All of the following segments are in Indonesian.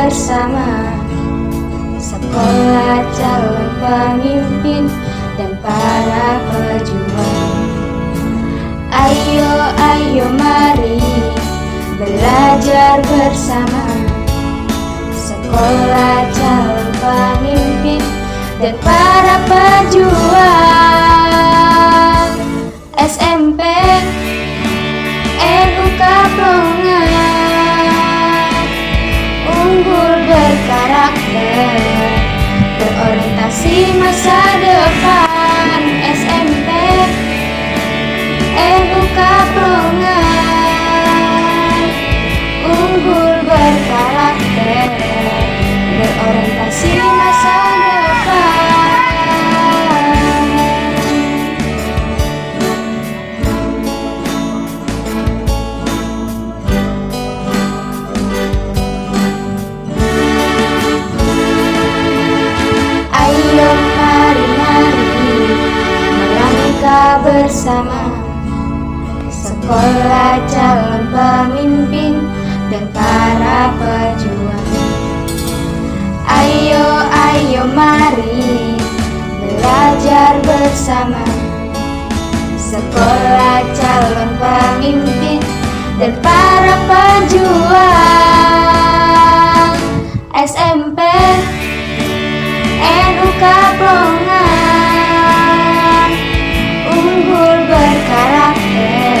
bersama, sekolah calon pemimpin dan para pejuang. Ayo, ayo mari belajar bersama, sekolah calon pemimpin dan para pejuang. SMP NUK Plongan, unggul berkarakter, berorientasi masa depan. SMP NUK Plongan, unggul berkarakter, berorientasi masa depan. Ayo mari-mari melangkah bersama, sekolah calon pemimpin dan para pejuang. Ayo, ayo mari belajar bersama, sekolah calon pemimpin dan para pejuang. SMP NUK Plongan, unggul berkarakter,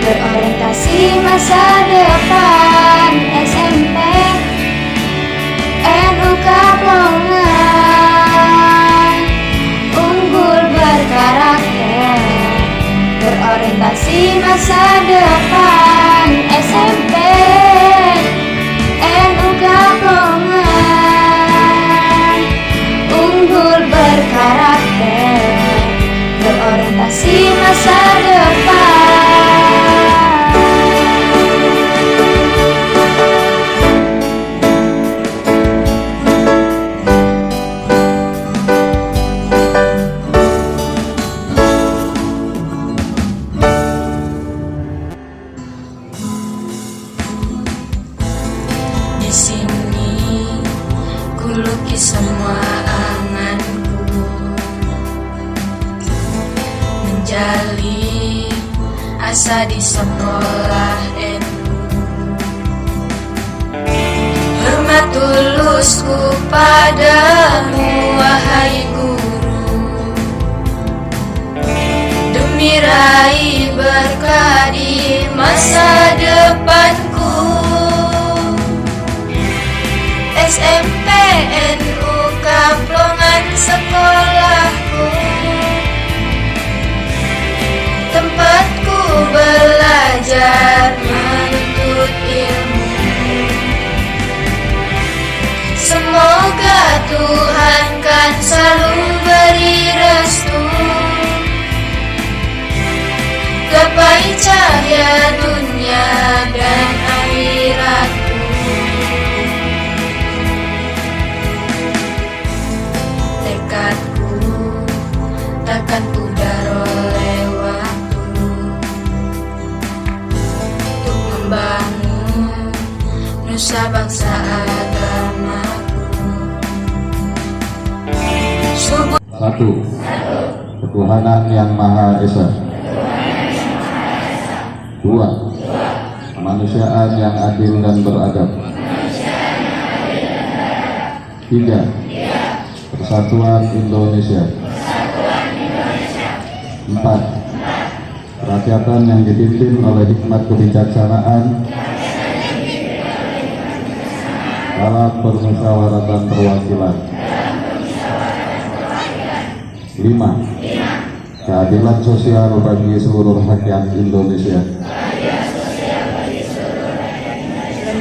berorientasi masa depan. SMP NUK Plongan, unggul berkarakter, berorientasi masa depan. SMP NUK Plongan, unggul berkarakter, berorientasi masa depan. Di sini ku lukis semua anganku, menjalin asa di sekolah NU. Hormat tulusku padamu wahai guru, demi raih berkah di masa depanku. SMP NUK Plongan sekolahku, tempatku belajar menuntut ilmu. Semoga Tuhan kan selalu beri restu, gapai cahaya dunia dan akhiratku. Tekadku takkan pudar oleh waktu, untuk membangun nusa bangsa agamaku. Satu, ketuhanan yang Maha Esa. Dua, kemanusiaan yang adil dan beradab. Tiga, persatuan Indonesia. Empat, kerakyatan yang dipimpin oleh hikmat kebijaksanaan dalam permusyawaratan perwakilan. 5, keadilan sosial bagi seluruh rakyat Indonesia.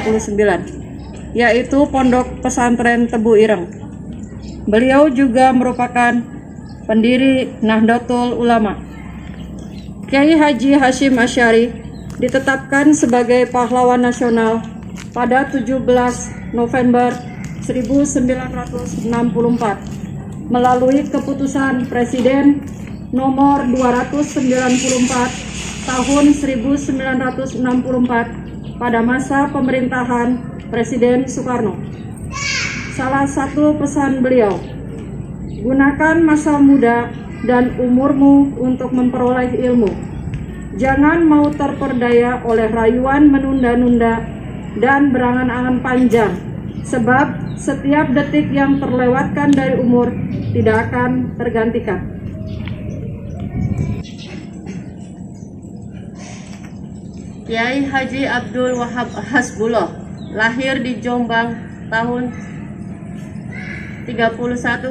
99, yaitu Pondok Pesantren Tebu Ireng. Beliau juga merupakan pendiri Nahdlatul Ulama. Kiai Haji Hasyim Asy'ari ditetapkan sebagai pahlawan nasional pada 17 November 1964 melalui keputusan Presiden nomor 294 tahun 1964 pada masa pemerintahan Presiden Soekarno. Salah satu pesan beliau, gunakan masa muda dan umurmu untuk memperoleh ilmu. Jangan mau terperdaya oleh rayuan menunda-nunda dan berangan-angan panjang, sebab setiap detik yang terlewatkan dari umur tidak akan tergantikan. Kiai Haji Abdul Wahab Hasbullah lahir di Jombang tahun 31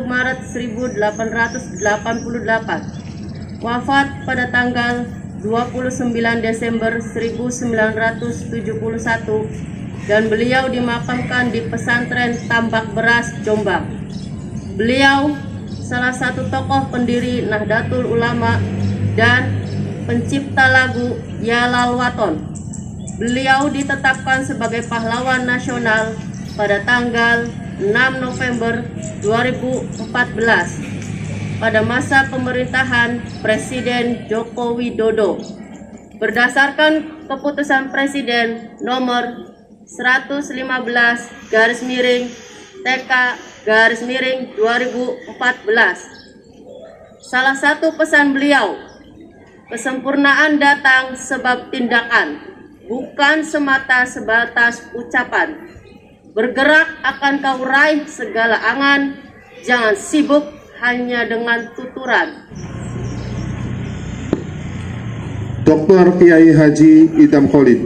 Maret 1888. Wafat pada tanggal 29 Desember 1971 dan beliau dimakamkan di pesantren Tambak Beras, Jombang. Beliau salah satu tokoh pendiri Nahdlatul Ulama dan pencipta lagu Ya Lal Waton. Beliau ditetapkan sebagai pahlawan nasional pada tanggal 6 November 2014 pada masa pemerintahan Presiden Joko Widodo. Berdasarkan keputusan Presiden nomor 115/TK/2014. Salah satu pesan beliau, kesempurnaan datang sebab tindakan, bukan semata sebatas ucapan. Bergerak akan kau raih segala angan, jangan sibuk hanya dengan tuturan. Dr. Kiai Haji Idam Khalid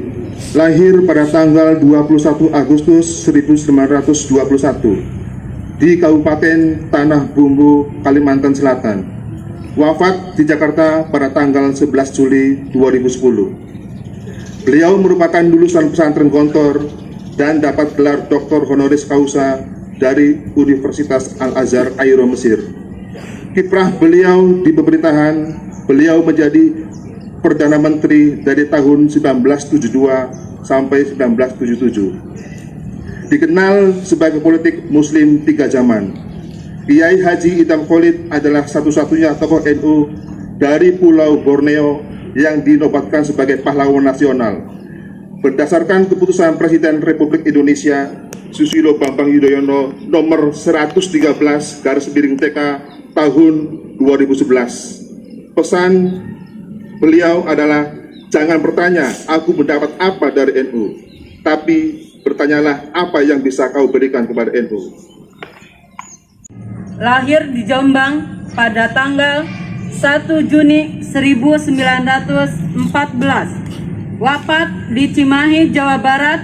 lahir pada tanggal 21 Agustus 1921 di Kabupaten Tanah Bumbu, Kalimantan Selatan. Wafat di Jakarta pada tanggal 11 Juli 2010. Beliau merupakan lulusan pesantren Gontor dan dapat gelar Doktor Honoris Causa dari Universitas Al-Azhar Kairo, Mesir. Kiprah beliau di pemerintahan, beliau menjadi Perdana Menteri dari tahun 1972 sampai 1977. Dikenal sebagai politik Muslim tiga zaman. Kiai Haji Idam Khalid adalah satu-satunya tokoh NU dari Pulau Borneo yang dinobatkan sebagai pahlawan nasional. Berdasarkan keputusan Presiden Republik Indonesia Susilo Bambang Yudhoyono nomor 113/TK tahun 2011. Pesan beliau adalah, jangan bertanya aku mendapat apa dari NU, tapi bertanyalah apa yang bisa kau berikan kepada NU. Lahir di Jombang pada tanggal 1 Juni 1914. Wafat di Cimahi, Jawa Barat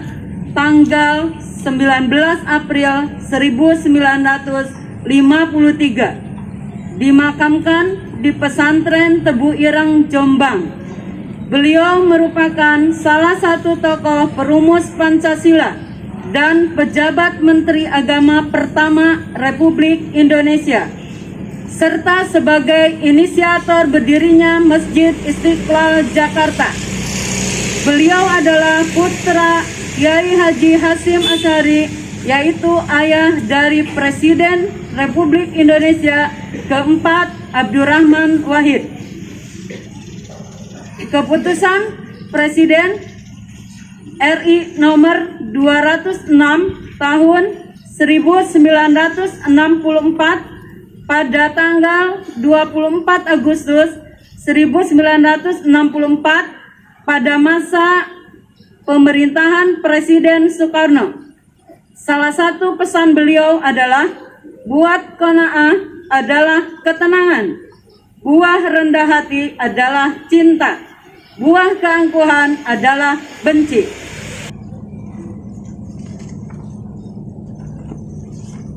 tanggal 19 April 1953. Dimakamkan di pesantren Tebu Ireng, Jombang. Beliau merupakan salah satu tokoh perumus Pancasila dan pejabat Menteri Agama pertama Republik Indonesia, serta sebagai inisiator berdirinya Masjid Istiqlal Jakarta. Beliau adalah putra Kiai Haji Hasyim Asy'ari, yaitu ayah dari Presiden Republik Indonesia keempat Abdurrahman Wahid. Keputusan Presiden RI nomor 206 tahun 1964 pada tanggal 24 Agustus 1964 pada masa pemerintahan Presiden Soekarno. Salah satu pesan beliau adalah, buat qanaah adalah ketenangan, buah rendah hati adalah cinta, buah keangkuhan adalah benci.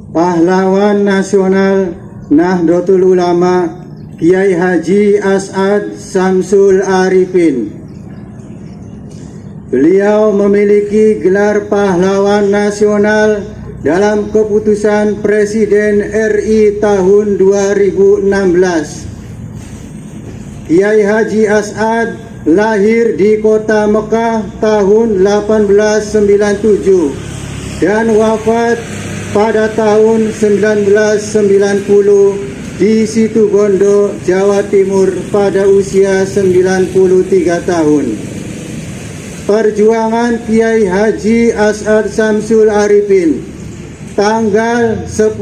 Pahlawan nasional Nahdlatul Ulama Kiai Haji As'ad Samsul Arifin. Beliau memiliki gelar pahlawan nasional dalam keputusan Presiden RI tahun 2016. Kiai Haji As'ad lahir di kota Mekah tahun 1897 dan wafat pada tahun 1990 di Situbondo, Jawa Timur pada usia 93 tahun. Perjuangan Kiai Haji As'ad Syamsul Arifin tanggal 10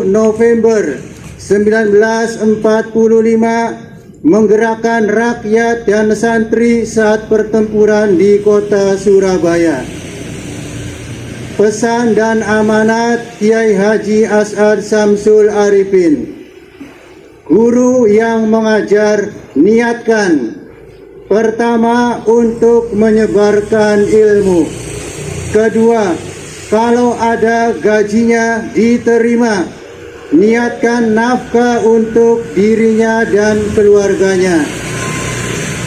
November 1945 menggerakkan rakyat dan santri saat pertempuran di kota Surabaya. Pesan dan amanat Kiai Haji As'ad Syamsul Arifin. Guru yang mengajar, niatkan. Pertama, untuk menyebarkan ilmu. Kedua, kalau ada gajinya diterima. Niatkan nafkah untuk dirinya dan keluarganya.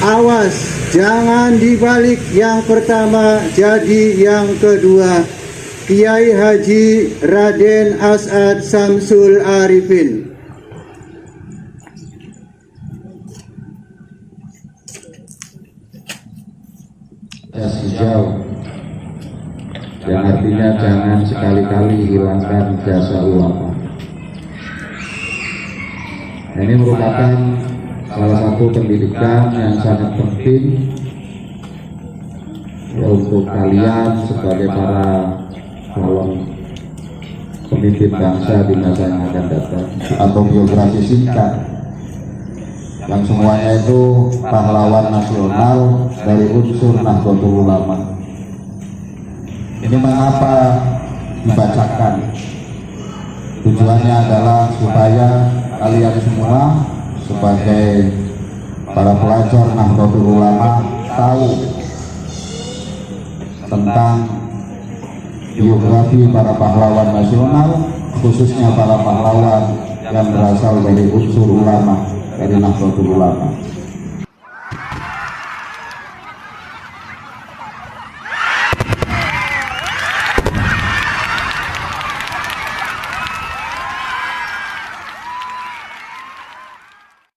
Awas, jangan dibalik yang pertama jadi yang kedua. Kiai Haji Raden As'ad Syamsul Arifin. Jas hijau, yang artinya jangan sekali-kali hilangkan jasa ulama. Ini merupakan salah satu pendidikan yang sangat penting ya, untuk kalian sebagai para calon pemimpin bangsa di masa yang akan datang, atau biografi singkat yang semuanya itu pahlawan nasional dari unsur Nahdlatul Ulama. Ini mengapa dibacakan? Tujuannya adalah supaya kalian semua sebagai para pelajar Nahdlatul Ulama tahu tentang biografi para pahlawan nasional, khususnya para pahlawan yang berasal dari unsur ulama, dari Nahdlatul Ulama.